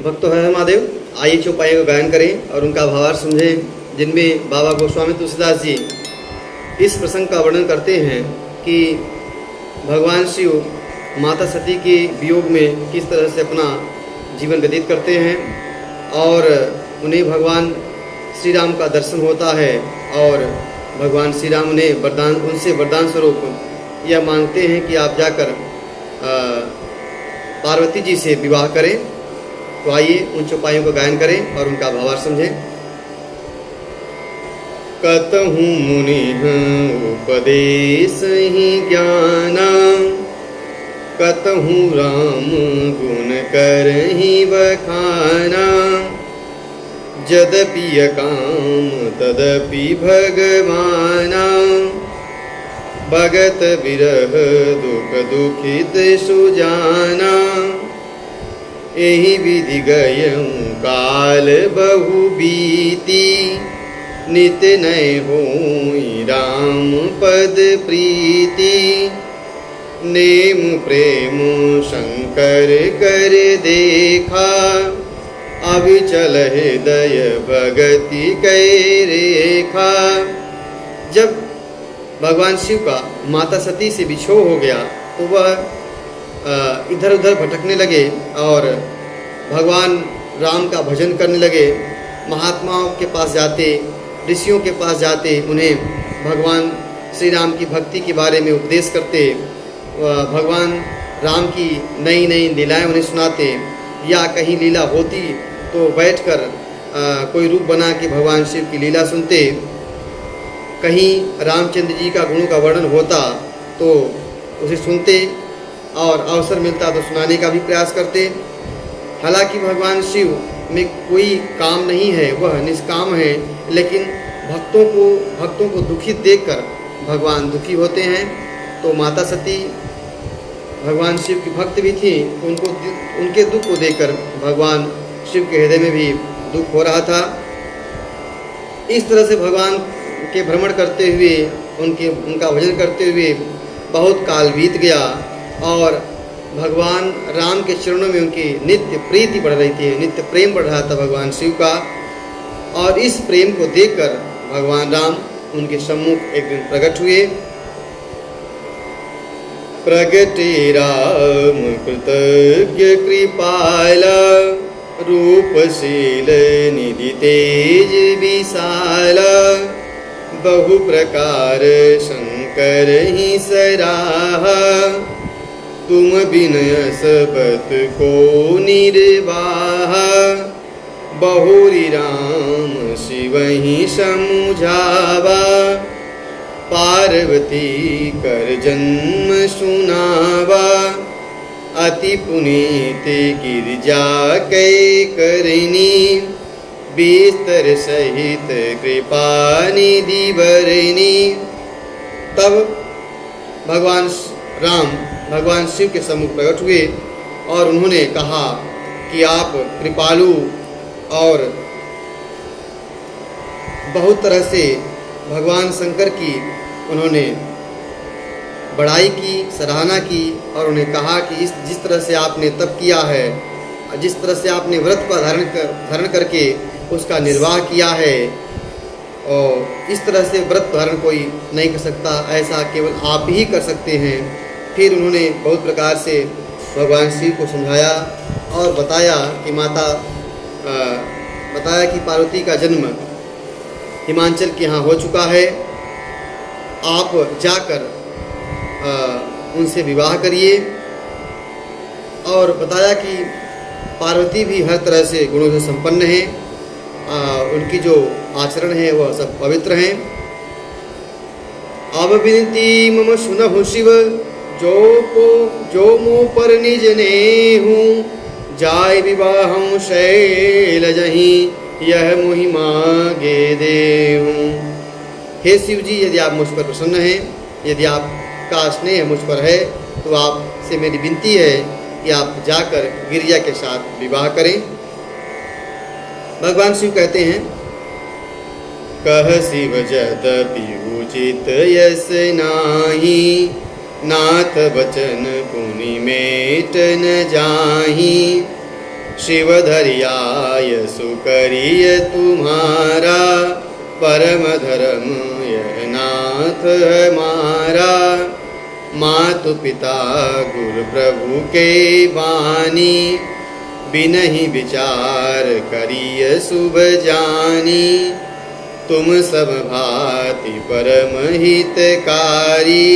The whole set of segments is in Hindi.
भक्त है महादेव, आइए चौपाइयों का गायन करें और उनका भावार्थ समझें, जिनमें बाबा गोस्वामी तुलसीदास जी इस प्रसंग का वर्णन करते हैं कि भगवान शिव माता सती के वियोग में किस तरह से अपना जीवन व्यतीत करते हैं और उन्हें भगवान श्री राम का दर्शन होता है और भगवान श्री राम उन्हें उनसे वरदान स्वरूप यह मांगते हैं कि आप जाकर पार्वती जी से विवाह करें। तो आइए उन चौपाइयों का गायन करें और उनका भावार्थ समझें। कतहु मुनि उपदेश ही ज्ञाना, कतहु राम गुण करहि बखाना। यद्यपि काम तदपि भगवाना, भगत विरह दुख दुखित सुजाना। एहि विधि गयऊँ काल बहु बीती, नित नय होई राम पद प्रीति। नेम प्रेम शंकर कर देखा, अविचल हृदय भगति कै रेखा। जब भगवान शिव का माता सती से विछोह हो गया तो वह इधर उधर भटकने लगे और भगवान राम का भजन करने लगे। महात्माओं के पास जाते, ऋषियों के पास जाते, उन्हें भगवान श्री राम की भक्ति के बारे में उपदेश करते, भगवान राम की नई नई लीलाएं उन्हें सुनाते, या कहीं लीला होती तो बैठकर कोई रूप बना के भगवान शिव की लीला सुनते। कहीं रामचंद्र जी का गुणों का वर्णन होता तो उसे सुनते और अवसर मिलता तो सुनाने का भी प्रयास करते। हालांकि भगवान शिव में कोई काम नहीं है, वह निष्काम है, लेकिन भक्तों को दुखित देखकर भगवान दुखी होते हैं। तो माता सती भगवान शिव की भक्त भी थी, उनके दुख को देखकर भगवान शिव के हृदय में भी दुख हो रहा था। इस तरह से भगवान के भ्रमण करते हुए, उनका भजन करते हुए बहुत काल बीत गया और भगवान राम के चरणों में उनकी नित्य प्रीति बढ़ रही थी, नित्य प्रेम बढ़ रहा था भगवान शिव का। और इस प्रेम को देखकर भगवान राम उनके सम्मुख एक दिन प्रकट हुए। प्रगटे राम कृतज्ञ कृपाला, रूपशील निधि तेज विशाला। बहु प्रकार शंकर ही सराहा, तुम बिनय सबत को निर्वाहा। बहुरी राम शिव ही समुझावा, पार्वती कर जन्म सुनावा। अति पुनीत गिरिजा कै करनी, बिस्तर सहित कृपा निधि बरनी। तब भगवान राम भगवान शिव के सम्मुख प्रकट हुए और उन्होंने कहा कि आप कृपालु और बहुत तरह से भगवान शंकर की उन्होंने बड़ाई की, सराहना की और उन्हें कहा कि जिस तरह से आपने तप किया है, जिस तरह से आपने व्रत का धारण करके उसका निर्वाह किया है, और इस तरह से व्रत धारण कोई नहीं कर सकता, ऐसा केवल आप ही कर सकते हैं। फिर उन्होंने बहुत प्रकार से भगवान शिव को समझाया और बताया कि पार्वती का जन्म हिमाचल के यहाँ हो चुका है, आप जाकर उनसे विवाह करिए। और बताया कि पार्वती भी हर तरह से गुणों से संपन्न है, उनकी जो आचरण है वह सब पवित्र हैं। अब विनती मम सुनहु शिव, जो मो पर निज नेहूँ। जाय विवाहं शैल जहीं, यह मोहि मांगे देहूँ। हे शिव जी, यदि आप मुझ पर प्रसन्न हैं, यदि आपका स्नेह मुझ पर है, तो आपसे मेरी विनती है कि आप जाकर गिरिजा के साथ विवाह करें। भगवान शिव कहते हैं, कह शिव यद्यपि उचित यस नाही, नाथ बचन पुनि मेट न जाहि। शिव धरियाय सुकरिय तुम्हारा, परम धर्म यह नाथ हमारा। मातु पिता गुरु प्रभु के बानी, बिनहि विचार करिय शुभ जानी। तुम सब भांति परम हितकारी,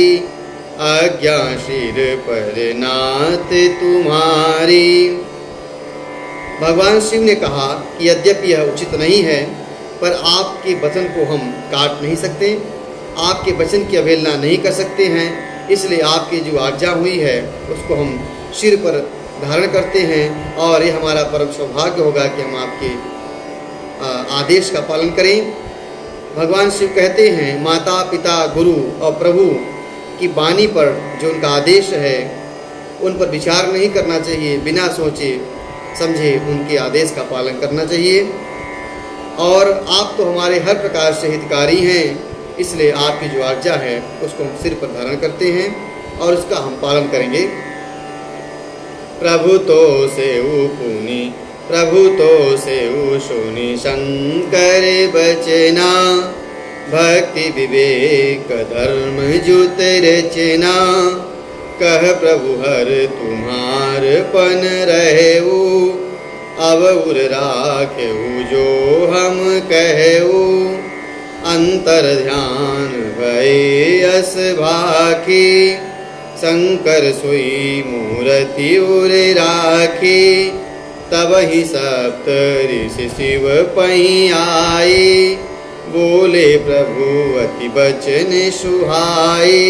आज्ञा सिर पर नाथ तुम्हारी। भगवान शिव ने कहा कि यद्यपि यह उचित नहीं है, पर आपके वचन को हम काट नहीं सकते, आपके वचन की अवहेलना नहीं कर सकते हैं। इसलिए आपकी जो आज्ञा हुई है उसको हम सिर पर धारण करते हैं, और ये हमारा परम सौभाग्य होगा कि हम आपके आदेश का पालन करें। भगवान शिव कहते हैं माता पिता गुरु और प्रभु की वाणी पर जो उनका आदेश है उन पर विचार नहीं करना चाहिए, बिना सोचे समझे उनके आदेश का पालन करना चाहिए। और आप तो हमारे हर प्रकार से हितकारी हैं, इसलिए आपकी जो आज्ञा है उसको हम सिर पर धारण करते हैं और उसका हम पालन करेंगे। प्रभु तो सेऊ सुनि शंकर बचना, भक्ति विवेक धर्म जुत रचना। कह प्रभु हर तुम्हार पन रहेऊ, अब उर राखेऊ जो हम कहेऊ। अंतर ध्यान भय अस भाखी, शंकर सोई मूर्ति उर राखी। तब ही सप्त ऋषि शिव पही आए, बोले प्रभु अति बचन सुहाए।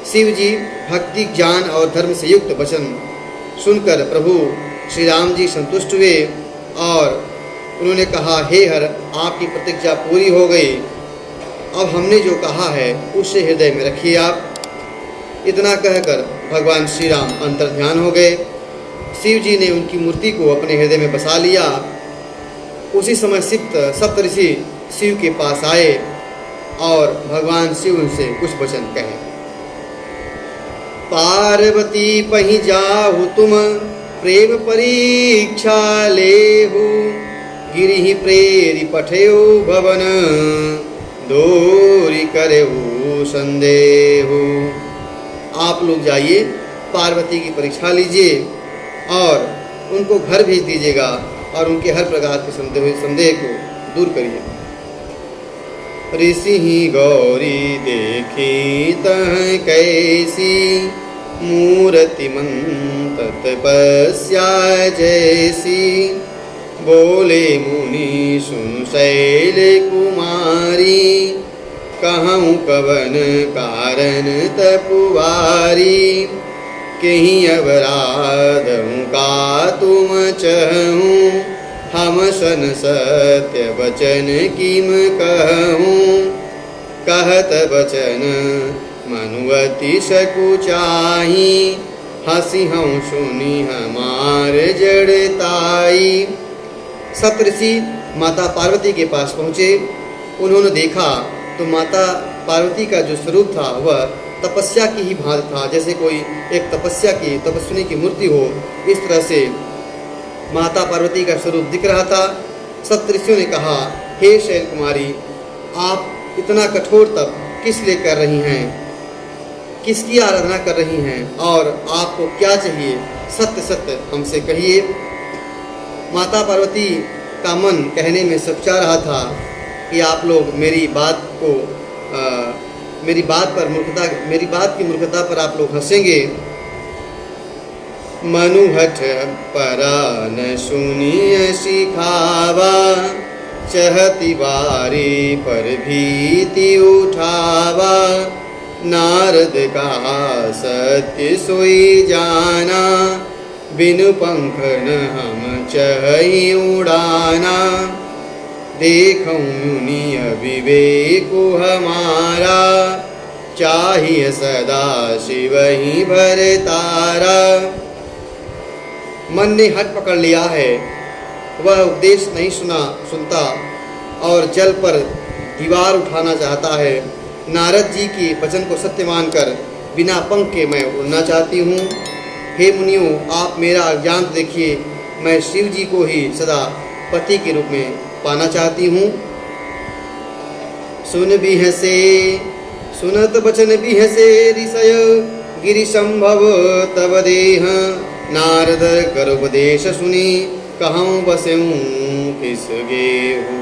शिव जी भक्ति ज्ञान और धर्म से युक्त वचन सुनकर प्रभु श्री राम जी संतुष्ट हुए और उन्होंने कहा, हे हर, आपकी प्रतिज्ञा पूरी हो गई, अब हमने जो कहा है उसे हृदय में रखिए आप। इतना कहकर भगवान श्री राम अंतर्ध्यान हो गए। शिव जी ने उनकी मूर्ति को अपने हृदय में बसा लिया। उसी समय सप्तऋषि शिव के पास आए और भगवान शिव उनसे कुछ वचन कहे। पार्वती पही जाहु तुम, प्रेम परीक्षा लेहु। गिरि प्रेरि पठेउ भवन, दोरी करेहु संदेहु। आप लोग जाइए, पार्वती की परीक्षा लीजिए और उनको घर भेज दीजिएगा और उनके हर प्रकार के संदेह को दूर करिए। ऋषि ही गौरी देखी तह कैसी, मूर्तिमंत तपस्या जैसी। बोले मुनि सुन शैल कुमारी, कहूँ कवन कारण तपुवारी। कहीं अपराध का तुम चहूँ, हम सन सत्य वचन किम कहूँ। कहत वचन मनुअति सकुचाही, हंसी हम सुनी हमार जड़ताई। सप्तऋषि माता पार्वती के पास पहुँचे। उन्होंने देखा तो माता पार्वती का जो स्वरूप था वह तपस्या की ही भांति था, जैसे कोई एक तपस्विनी की मूर्ति हो, इस तरह से माता पार्वती का स्वरूप दिख रहा था। सप्तऋषियों ने कहा, हे शैल कुमारी, आप इतना कठोर तप किस लिए कर रही हैं, किसकी आराधना कर रही हैं और आपको क्या चाहिए, सत्य सत्य हमसे कहिए। माता पार्वती का मन कहने में सच्चा रहा था कि आप लोग मेरी बात की मूर्खता पर आप लोग हंसेंगे। मनुहठ परा न सुनिय सिखावा, चहती बारी पर भीति उठावा। नारद का सत्य सोई जाना, बिनु पंख न हम चही उड़ाना। देखूं मुनि विवेको हमारा, चाहिए सदा शिव ही भरतारा। मन ने हट पकड़ लिया है, वह उपदेश नहीं सुनता और जल पर दीवार उठाना चाहता है। नारद जी के वचन को सत्य मानकर बिना पंख के मैं उड़ना चाहती हूँ। हे मुनियों, आप मेरा ज्ञान देखिए, मैं शिव जी को ही सदा पति के रूप में पाना चाहती हूँ। सुन भी हसे सुनत बचन भी हसे ऋषय गिरि संभव तब देह नारद कर उपदेश सुनी कहूँ बसऊँ किस गेहूँ।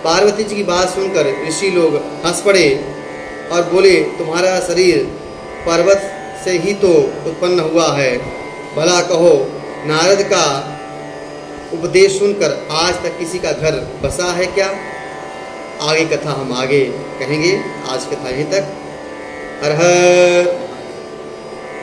पार्वती जी की बात सुनकर ऋषि लोग हंस पड़े और बोले, तुम्हारा शरीर पर्वत से ही तो उत्पन्न हुआ है, भला कहो नारद का उपदेश सुनकर आज तक किसी का घर बसा है क्या? आगे कथा हम आगे कहेंगे, आज कथा यहीं तक। हर हर